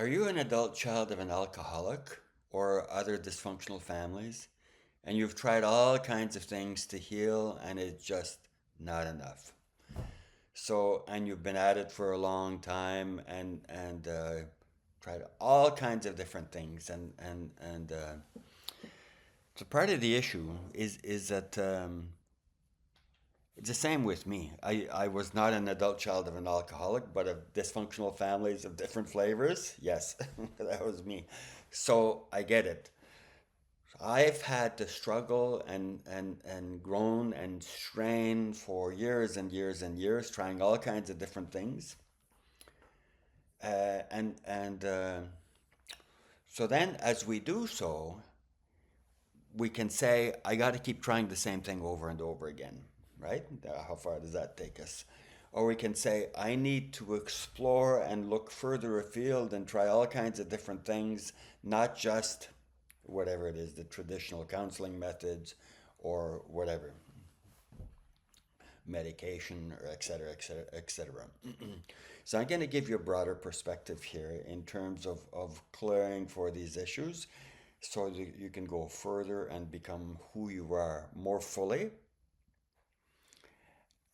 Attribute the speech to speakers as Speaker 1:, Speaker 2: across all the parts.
Speaker 1: Are you an adult child of an alcoholic or other dysfunctional families? And you've tried all kinds of things to heal, and it's just not enough. So, and you've been at it for a long time, and tried all kinds of different things, and so part of the issue is that it's the same with me. I was not an adult child of an alcoholic, but of dysfunctional families of different flavors. Yes, that was me. So I get it. I've had to struggle and grown and strain for years and years and years, trying all kinds of different things. And so then, as we do so, we can say, I got to keep trying the same thing over and over again, right? How far does that take us? Or we can say, I need to explore and look further afield and try all kinds of different things, not just whatever it is, the traditional counseling methods or whatever, medication, or et cetera, et cetera, et cetera. So I'm going to give you a broader perspective here in terms of clearing for these issues so that you can go further and become who you are more fully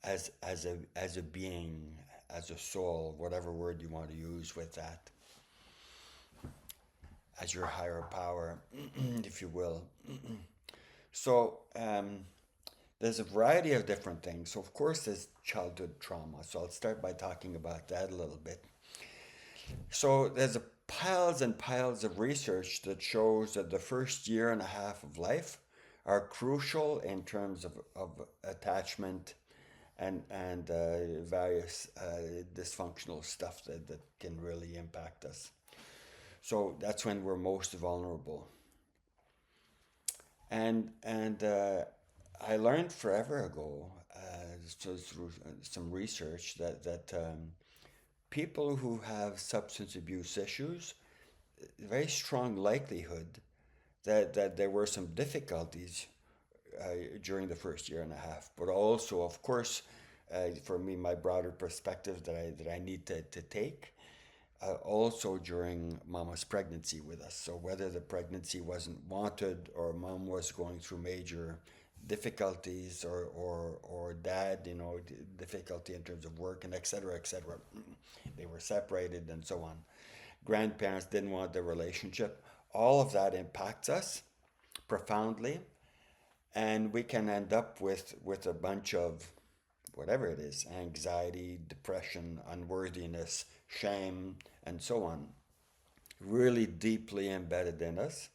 Speaker 1: as a being, as a soul, whatever word you want to use with that, as your higher power, if you will. So there's a variety of different things. So of course there's childhood trauma. So I'll start by talking about that a little bit. So there's piles and piles of research that shows that the first year and a half of life are crucial in terms of attachment and various dysfunctional stuff that can really impact us. So that's when we're most vulnerable. And I learned forever ago, so through some research, that people who have substance abuse issues, very strong likelihood that there were some difficulties during the first year and a half, but also, of course, for me, my broader perspective that I need to take, also during mama's pregnancy with us. So whether the pregnancy wasn't wanted or mom was going through major difficulties or dad, difficulty in terms of work and et cetera, et cetera. They were separated and so on. Grandparents didn't want the relationship. All of that impacts us profoundly, and we can end up with a bunch of whatever it is, anxiety, depression, unworthiness, shame, and so on, really deeply embedded in us.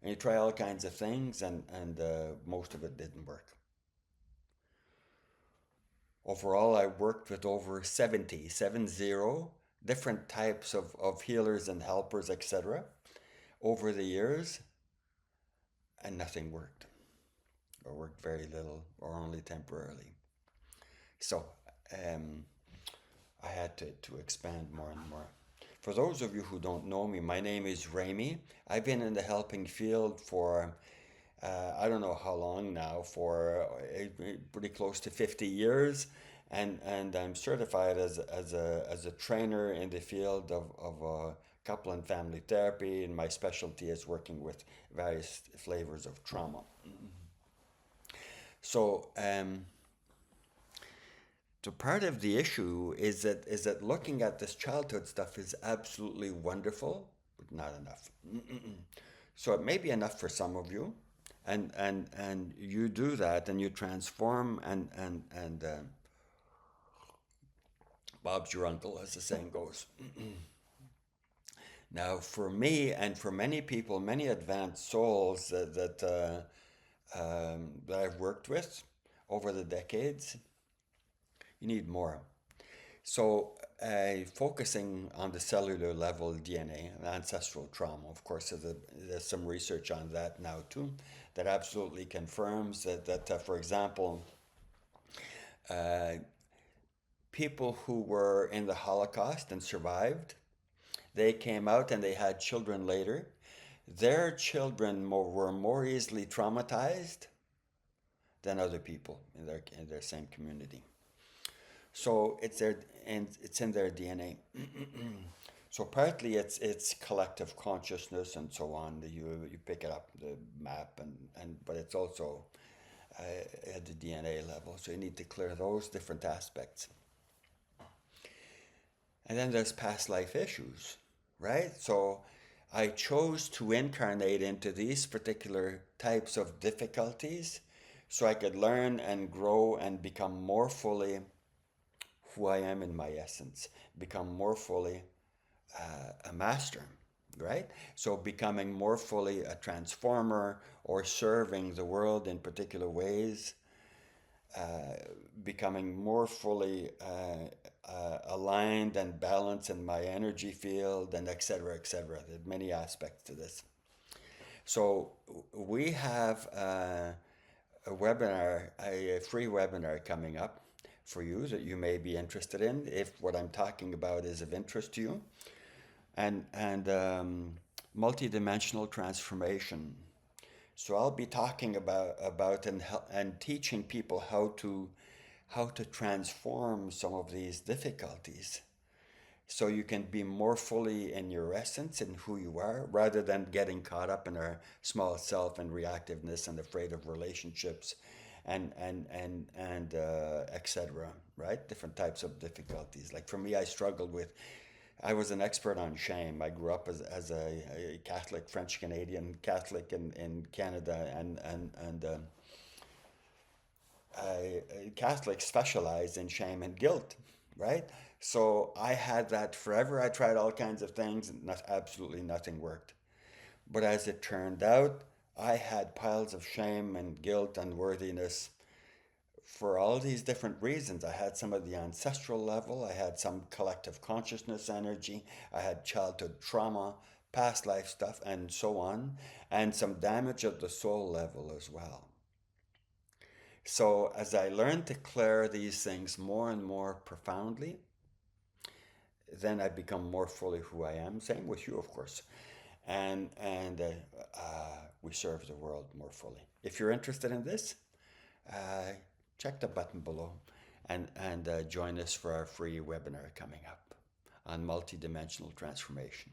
Speaker 1: And you try all kinds of things, and most of it didn't work. Overall, I worked with over 70 different types of healers and helpers, etc., over the years, and nothing worked, or worked very little, or only temporarily. So I had to expand more and more. For those of you who don't know me, my name is Rami. I've been in the helping field for I don't know how long now, for pretty close to 50 years. And I'm certified as a trainer in the field of couple and family therapy, and my specialty is working with various flavors of trauma. So, so part of the issue is that looking at this childhood stuff is absolutely wonderful, but not enough. So it may be enough for some of you, and you do that and you transform and Bob's your uncle, as the saying goes. Now, for me and for many people, many advanced souls that I've worked with over the decades, you need more. So, focusing on the cellular level DNA and ancestral trauma, of course, there's some research on that now too, that absolutely confirms that for example, uh, people who were in the Holocaust and survived, they came out and they had children later. Their children were more easily traumatized than other people in their same community. So it's in their DNA. So partly it's collective consciousness and so on. You pick it up the map and but it's also at the DNA level. So you need to clear those different aspects. And then there's past life issues, right? So I chose to incarnate into these particular types of difficulties so I could learn and grow and become more fully who I am in my essence, become more fully a master, right? So becoming more fully a transformer or serving the world in particular ways, becoming more fully aligned and balanced in my energy field, and etc., etc. There's many aspects to this. So we have a webinar, a free webinar coming up for you that you may be interested in if what I'm talking about is of interest to you. And multidimensional transformation. So I'll be talking about and teaching people how to transform some of these difficulties so you can be more fully in your essence and who you are rather than getting caught up in our small self and reactiveness and afraid of relationships and etc., right? Different types of difficulties. Like for me, I was an expert on shame. I grew up as a Catholic, French Canadian Catholic in Canada, and Catholics specialize in shame and guilt, right? So I had that forever. I tried all kinds of things, and absolutely nothing worked. But as it turned out, I had piles of shame and guilt and worthiness for all these different reasons. I had some of the ancestral level, I had some collective consciousness energy, I had childhood trauma, past life stuff, and so on, and some damage of the soul level as well. So as I learned to clear these things more and more profoundly, then I become more fully who I am. Same with you, of course. And we serve the world more fully. If you're interested in this, uh, check the button below and join us for our free webinar coming up on multidimensional transformation.